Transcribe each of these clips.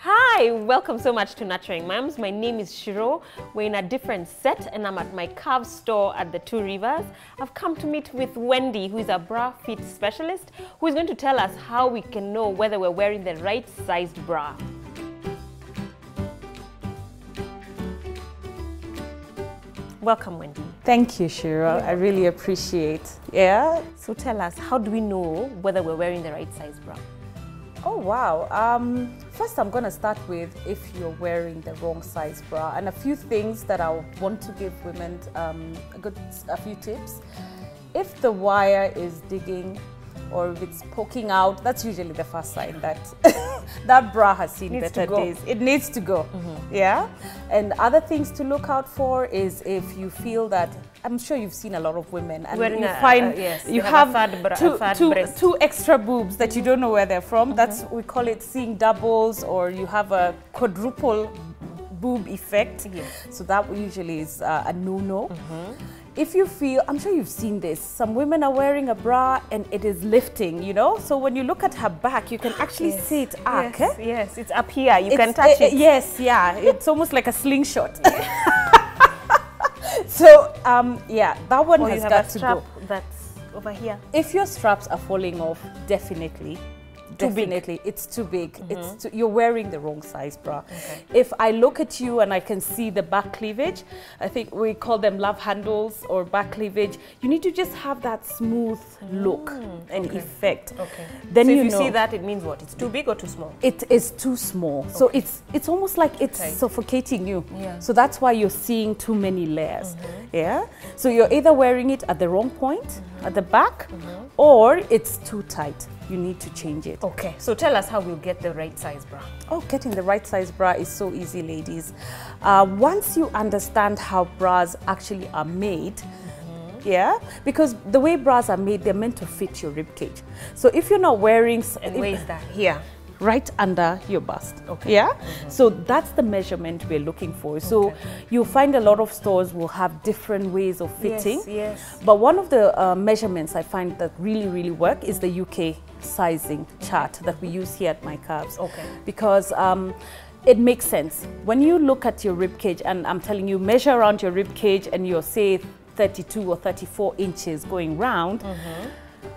Hi, welcome so much to Nurturing Moms. My name is Shiro. We're in a different set and I'm at my Curve store at the Two Rivers. I've come to meet with Wendy, who is a bra fit specialist, who is going to tell us how we can know whether we're wearing the right sized bra. Welcome, Wendy. Thank you, Shiro. I really appreciate. Yeah. So tell us, how do we know whether we're wearing the right size bra? Oh, wow. First, I'm going to start with if you're wearing the wrong size bra, and a few things that I want to give women a few tips. If the wire is digging or if it's poking out, that's usually the first sign that that bra has seen better days. It needs to go. Yeah. And other things to look out for is if you feel that, I'm sure you've seen a lot of women and you find you have two extra boobs that you don't know where they're from. That's, we call it seeing doubles, or you have a quadruple boob effect. So that usually is a no-no. If you feel, I'm sure you've seen this, some women are wearing a bra and it is lifting, you know? So when you look at her back, you can actually see it arc. Yes, it's up here. You can touch it. Yes, yeah. It's almost like a slingshot. So, yeah, that one has got to go. That's over here. If your straps are falling off, definitely, it's too big. You're wearing the wrong size bra. If I look at you and I can see the back cleavage, I think we call them love handles or back cleavage. You need to just have that smooth look and effect. Then so you if you know, see that, it means what? It's too big or too small? It is too small. So it's almost like it's suffocating you. So that's why you're seeing too many layers. Yeah. So you're either wearing it at the wrong point at the back, or it's too tight. You need to change it. Okay, so tell us how we'll get the right size bra. Oh, getting the right size bra is so easy, ladies. Once you understand how bras actually are made, yeah, because the way bras are made, they're meant to fit your rib cage. So if you're not wearing... And where is that? Here. Right under your bust. Yeah. So that's the measurement we're looking for. So you'll find a lot of stores will have different ways of fitting. But one of the measurements I find that really work is the UK sizing chart that we use here at my Curves. Because it makes sense. When you look at your rib cage, and I'm telling you, measure around your rib cage and you're say 32 or 34 inches going round,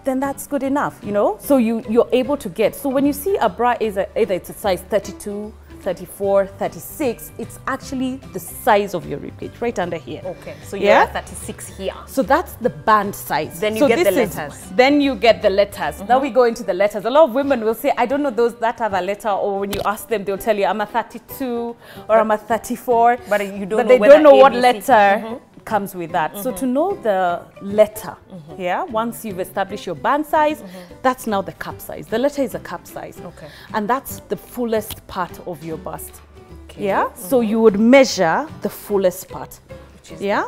then that's good enough, you know? So you're able to get, so when you see a bra is either it's a size 32, 34, 36, it's actually the size of your ribcage right under here. So you're at 36 here. So that's the band size. Then you get the letters. Then you get the letters. Now we go into the letters. A lot of women will say, I don't know those that have a letter, or when you ask them, they'll tell you, I'm a 32 or I'm a 34. But they don't know what letter comes with that. So to know the letter, once you've established your band size, that's now the cup size. The letter is a cup size. And that's the fullest part of your bust. So you would measure the fullest part.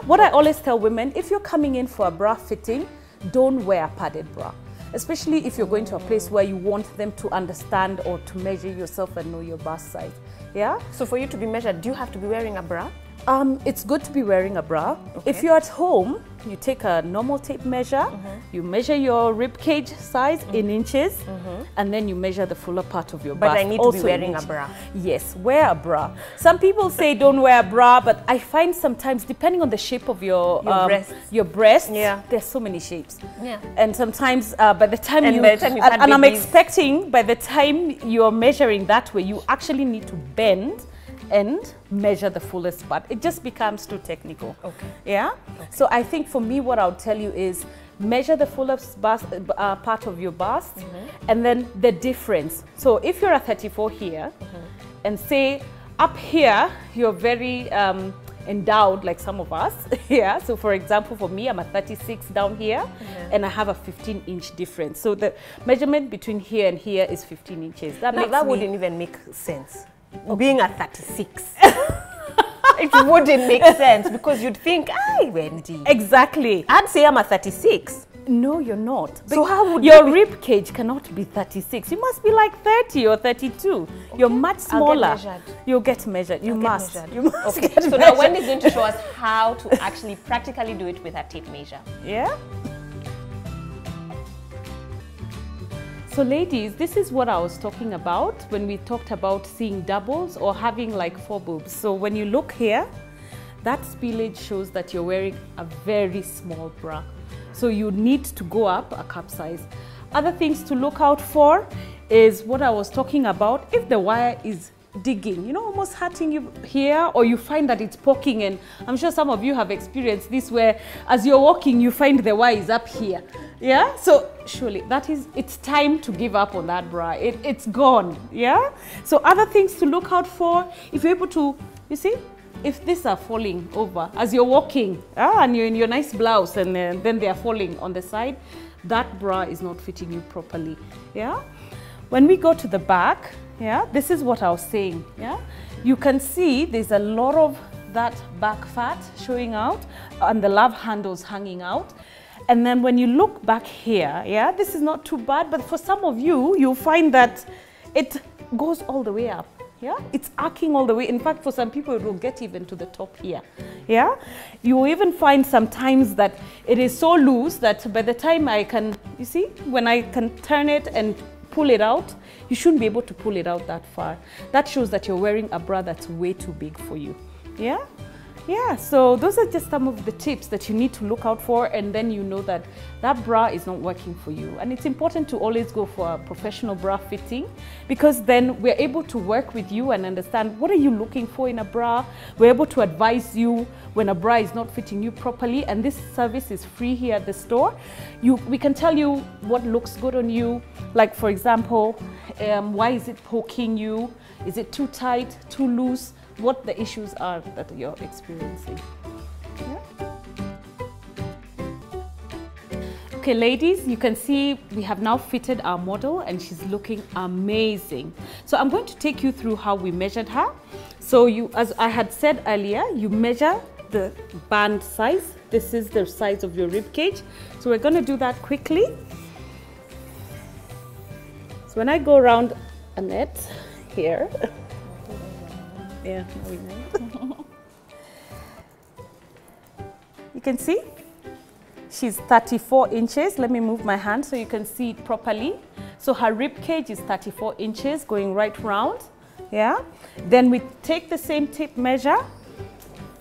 What I always tell women, if you're coming in for a bra fitting, don't wear a padded bra. Especially if you're going to a place where you want them to understand or to measure yourself and know your bust size. So for you to be measured, do you have to be wearing a bra? It's good to be wearing a bra. If you're at home, you take a normal tape measure, you measure your rib cage size in inches, and then you measure the fuller part of your bust. But I need to be wearing a bra. Yes, wear a bra. Some people say don't wear a bra, but I find sometimes, depending on the shape of your breast, there's so many shapes. And sometimes by the time I'm expecting by the time you're measuring that way, you actually need to bend and measure the fullest part. It just becomes too technical. So I think for me, what I'll tell you is measure the fullest bust, part of your bust, and then the difference. So if you're a 34 here, and say up here, you're very endowed like some of us. So for example, for me, I'm a 36 down here, and I have a 15-inch difference. So the measurement between here and here is 15 inches. That wouldn't even make sense. Being a 36. It wouldn't make sense, because you'd think, "Ay, Wendy." Exactly. I'd say I'm a 36. No, you're not. So how would your rib cage cannot be 36? You must be like 30 or 32. You're much smaller. You'll get measured. You must. You must get so measured. Now Wendy's going to show us how to actually practically do it with a tape measure. So ladies, this is what I was talking about when we talked about seeing doubles or having like 4 boobs. So when you look here, that spillage shows that you're wearing a very small bra. So you need to go up a cup size. Other things to look out for is what I was talking about. If the wire is digging, you know, almost hurting you here, or you find that it's poking, and I'm sure some of you have experienced this where as you're walking you find the wire is up here. Yeah, so surely it's time to give up on that bra. It's gone. Yeah, so other things to look out for, if you're able to, you see, if these are falling over as you're walking, and you're in your nice blouse and then they are falling on the side, that bra is not fitting you properly. Yeah, when we go to the back, yeah, this is what I was saying. Yeah, you can see there's a lot of that back fat showing out and the love handles hanging out. And then when you look back here, yeah, this is not too bad, but for some of you, you'll find that it goes all the way up. Yeah, it's arcing all the way. In fact, for some people, it will get even to the top here. Yeah, you will even find sometimes that it is so loose that by the time I can, you see, when I can turn it and pull it out, you shouldn't be able to pull it out that far. That shows that you're wearing a bra that's way too big for you. Yeah? Yeah, so those are just some of the tips that you need to look out for, and then you know that that bra is not working for you. And it's important to always go for a professional bra fitting, because then we're able to work with you and understand what are you looking for in a bra. We're able to advise you when a bra is not fitting you properly, and this service is free here at the store. We can tell you what looks good on you, like for example, why is it poking you? Is it too tight, too loose? What the issues are that you're experiencing. Yeah. Okay, ladies, you can see we have now fitted our model and she's looking amazing. So I'm going to take you through how we measured her. So as I had said earlier, you measure the band size. This is the size of your rib cage. So we're going to do that quickly. So when I go around Annette here, yeah, you can see she's 34 inches. Let me move my hand so you can see it properly. So her rib cage is 34 inches going right round. Yeah. Then we take the same tape measure.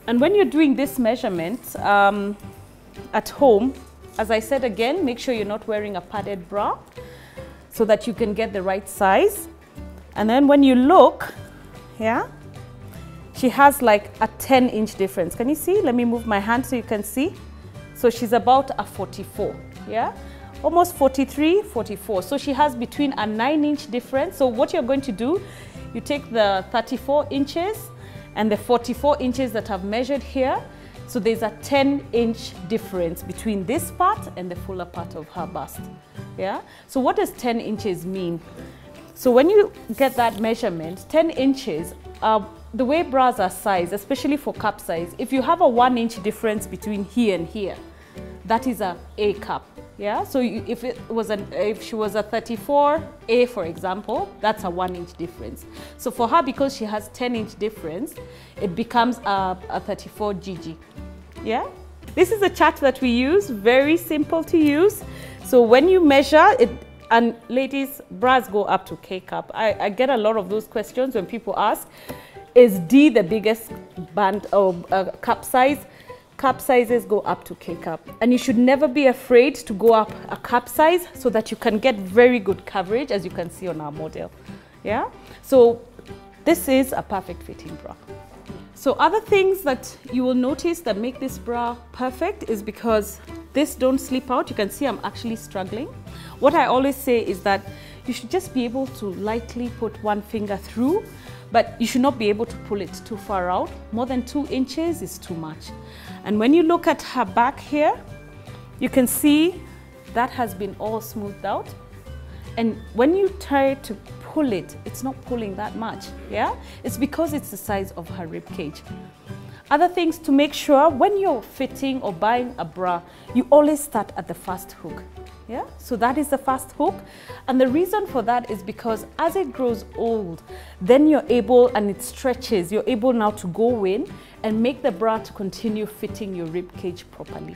And when you're doing this measurement at home, as I said again, make sure you're not wearing a padded bra so that you can get the right size. And then when you look, yeah, she has like a 10-inch difference. Can you see? Let me move my hand so you can see. So she's about a 44, yeah? Almost 43, 44. So she has between a 9-inch difference. So what you're going to do, you take the 34 inches and the 44 inches that I've measured here. So there's a 10-inch difference between this part and the fuller part of her bust, yeah? So what does 10 inches mean? So when you get that measurement, 10 inches, the way bras are sized, especially for cup size, if you have a 1-inch difference between here and here, that is a A cup. Yeah. So if she was a 34A, for example, that's a 1-inch difference. So for her, because she has 10-inch difference, it becomes a 34 GG. Yeah. This is a chart that we use, very simple to use. So when you measure it, and ladies, bras go up to K cup. I get a lot of those questions when people ask, is D the biggest band or cup size? Cup sizes go up to K cup. And you should never be afraid to go up a cup size so that you can get very good coverage, as you can see on our model. Yeah? So this is a perfect fitting bra. So other things that you will notice that make this bra perfect is because this don't slip out. You can see I'm actually struggling. What I always say is that you should just be able to lightly put one finger through, but you should not be able to pull it too far out. More than 2 inches is too much. And when you look at her back here, you can see that has been all smoothed out. And when you try to pull it, it's not pulling that much, yeah? It's because it's the size of her rib cage. Other things to make sure, when you're fitting or buying a bra, you always start at the first hook. Yeah, so that is the first hook. And the reason for that is because as it grows old, then you're able, and it stretches, you're able now to go in and make the bra to continue fitting your rib cage properly.